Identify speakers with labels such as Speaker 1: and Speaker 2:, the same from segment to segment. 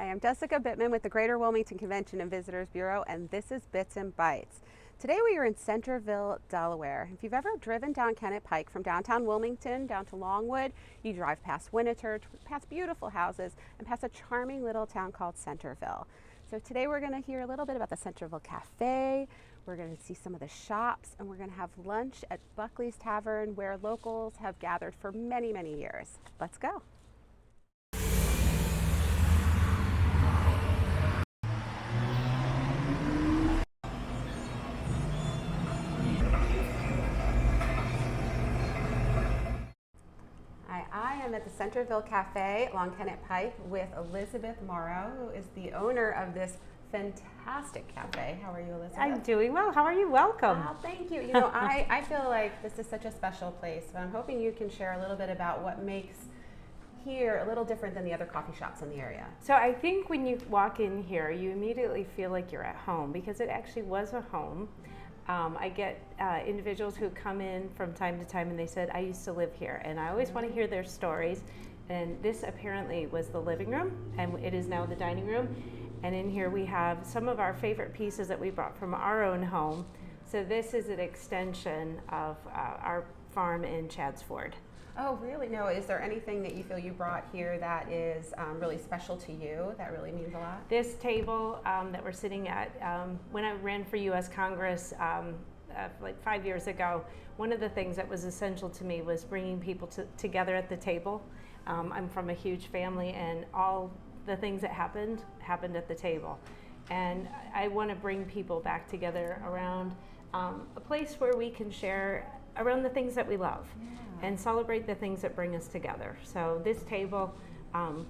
Speaker 1: I'm Jessica Bittman with the Greater Wilmington Convention and Visitors Bureau, and this is Bits and Bites. Today we are in Centreville, Delaware. If you've ever driven down Kennett Pike from downtown Wilmington down to Longwood, you drive past Winterchurch, past beautiful houses, and past a charming little town called Centreville. So today we're going to hear a little bit about the Centreville Cafe, we're going to see some of the shops, and we're going to have lunch at Buckleys Tavern where locals have gathered for many, many years. Let's go. I am at the Centreville Cafe along Kennett Pike with Elizabeth Morrow, who is the owner of this fantastic cafe. How are you, Elizabeth?
Speaker 2: I'm doing well. How are you? Welcome.
Speaker 1: Oh, thank you. You know, I feel like this is such a special place, but I'm hoping you can share a little bit about what makes here a little different than the other coffee shops in the area.
Speaker 2: So I think when you walk in here, you immediately feel like you're at home because it actually was a home. I get individuals who come in from time to time and they said, I used to live here, and I always want to hear their stories. And this apparently was the living room, and it is now the dining room. And in here we have some of our favorite pieces that we brought from our own home. So this is an extension of our farm in Chadsford.
Speaker 1: Oh, really? No, is there anything that you feel you brought here that is really special to you, that really means a lot?
Speaker 2: This table that we're sitting at, when I ran for U.S. Congress like 5 years ago, one of the things that was essential to me was bringing people together at the table. I'm from a huge family, and all the things that happened at the table. And I want to bring people back together around a place where we can share around the things that we love. Yeah. And celebrate the things that bring us together. So this table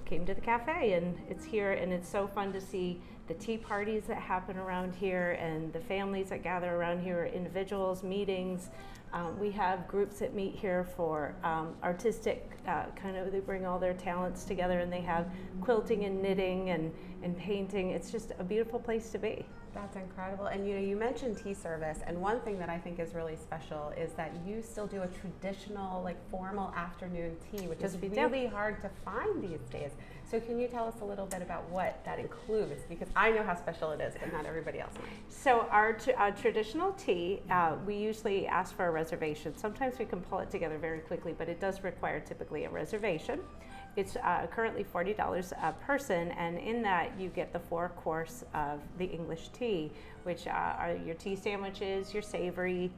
Speaker 2: came to the cafe, and it's here, and it's so fun to see the tea parties that happen around here and the families that gather around here, individuals, meetings. We have groups that meet here for artistic they bring all their talents together, and they have quilting and knitting and painting. It's just a beautiful place to be.
Speaker 1: That's incredible. And you mentioned tea service, and one thing that I think is really special is that you still do a traditional, like, formal afternoon tea, which is really hard to find these days. So can you tell us a little bit about what that includes? Because I know how special it is, but not everybody else might.
Speaker 2: So our traditional tea, we usually ask for a reservation. Sometimes we can pull it together very quickly, but it does require typically a reservation. It's currently $40 a person, and in that you get the 4-course of the English tea, which are your tea sandwiches, your savory,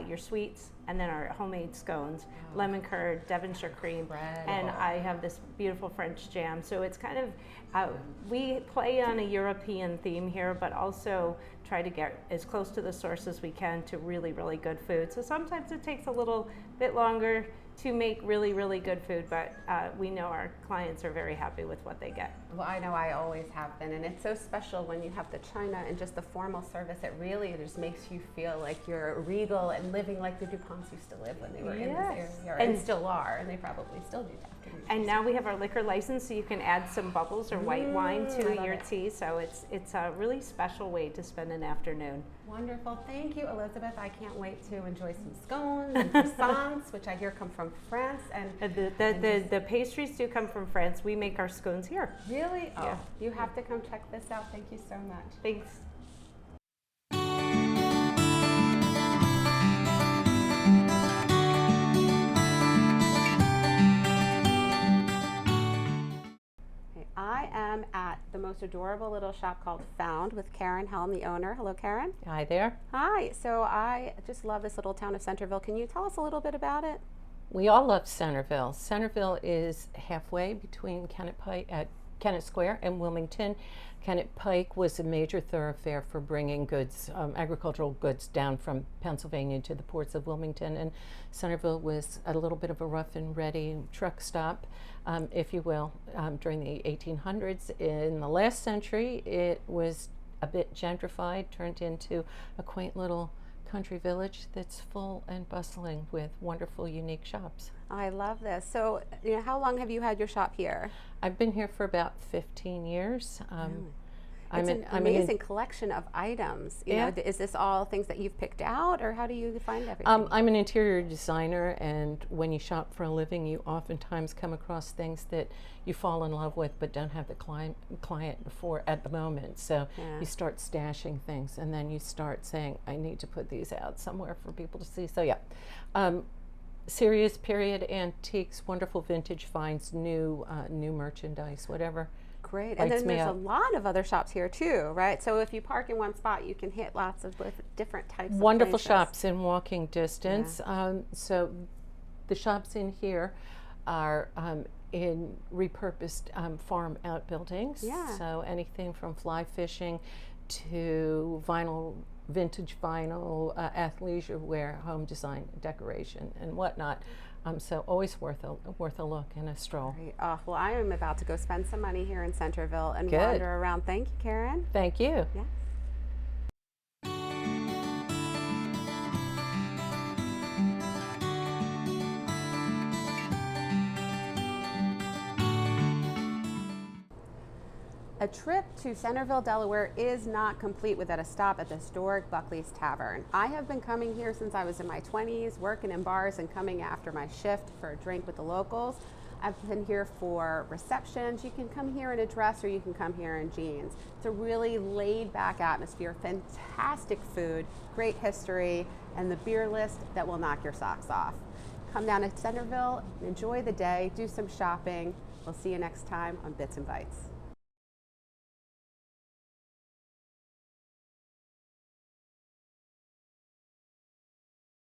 Speaker 2: your sweets, and then our homemade scones, lemon curd, Devonshire cream, and I have this beautiful French jam. So it's kind of, we play on a European theme here, but also try to get as close to the source as we can to really, really good food. So sometimes it takes a little bit longer to make really, really good food, but we know our clients are very happy with what they get.
Speaker 1: Well, I know I always have been, and it's so special when you have the china and just the formal service. It really just makes you feel like you're regal and living like the DuPonts used to live when they were in this area, and still are, and they probably still do that.
Speaker 2: And now we have our liquor license, so you can add some bubbles or white wine to your tea. So it's a really special way to spend an afternoon.
Speaker 1: Wonderful. Thank you, Elizabeth. I can't wait to enjoy some scones and croissants, which I hear come from France. And
Speaker 2: the pastries do come from France. We make our scones here.
Speaker 1: Really?
Speaker 2: Yeah.
Speaker 1: Oh, you have to come check this out. Thank you so much.
Speaker 2: Thanks.
Speaker 1: I am at the most adorable little shop called Found with Karen Helm, the owner. Hello, Karen.
Speaker 3: Hi there.
Speaker 1: Hi. So I just love this little town of Centreville. Can you tell us a little bit about it?
Speaker 3: We all love Centreville. Centreville is halfway between Kennett Square and Wilmington. Kennett Pike was a major thoroughfare for bringing goods, agricultural goods, down from Pennsylvania to the ports of Wilmington, and Centreville was a little bit of a rough and ready truck stop, if you will, during the 1800s. In the last century, it was a bit gentrified, turned into a quaint little country village that's full and bustling with wonderful, unique shops.
Speaker 1: I love this. So, how long have you had your shop here?
Speaker 3: I've been here for about 15 years.
Speaker 1: It's an amazing collection of items. You
Speaker 3: Yeah.
Speaker 1: know, is this all things that you've picked out, or how do you find everything?
Speaker 3: I'm an interior designer, and when you shop for a living, you oftentimes come across things that you fall in love with but don't have the client before at the moment. So
Speaker 1: Yeah.
Speaker 3: you start stashing things, and then you start saying, I need to put these out somewhere for people to see. So yeah, serious period antiques, wonderful vintage finds, new merchandise, whatever.
Speaker 1: Great. And
Speaker 3: Lights
Speaker 1: then
Speaker 3: me
Speaker 1: there's a
Speaker 3: up.
Speaker 1: lot of other shops here too, right? So if you park in one spot, you can hit lots of different types of
Speaker 3: Wonderful
Speaker 1: places.
Speaker 3: shops in walking distance. So the shops in here are in repurposed farm outbuildings.
Speaker 1: Yeah.
Speaker 3: So anything from fly fishing to vinyl, vintage vinyl, athleisure wear, home design, decoration, and whatnot. So always worth a look and a stroll.
Speaker 1: Great. Oh, well, I am about to go spend some money here in Centreville and
Speaker 3: Good.
Speaker 1: wander around. Thank you, Karen.
Speaker 3: Thank you.
Speaker 1: Yeah. A trip to Centreville, Delaware is not complete without a stop at the historic Buckley's Tavern. I have been coming here since I was in my 20s, working in bars and coming after my shift for a drink with the locals. I've been here for receptions. You can come here in a dress or you can come here in jeans. It's a really laid back atmosphere, fantastic food, great history, and the beer list that will knock your socks off. Come down to Centreville, enjoy the day, do some shopping. We'll see you next time on Bits and Bites.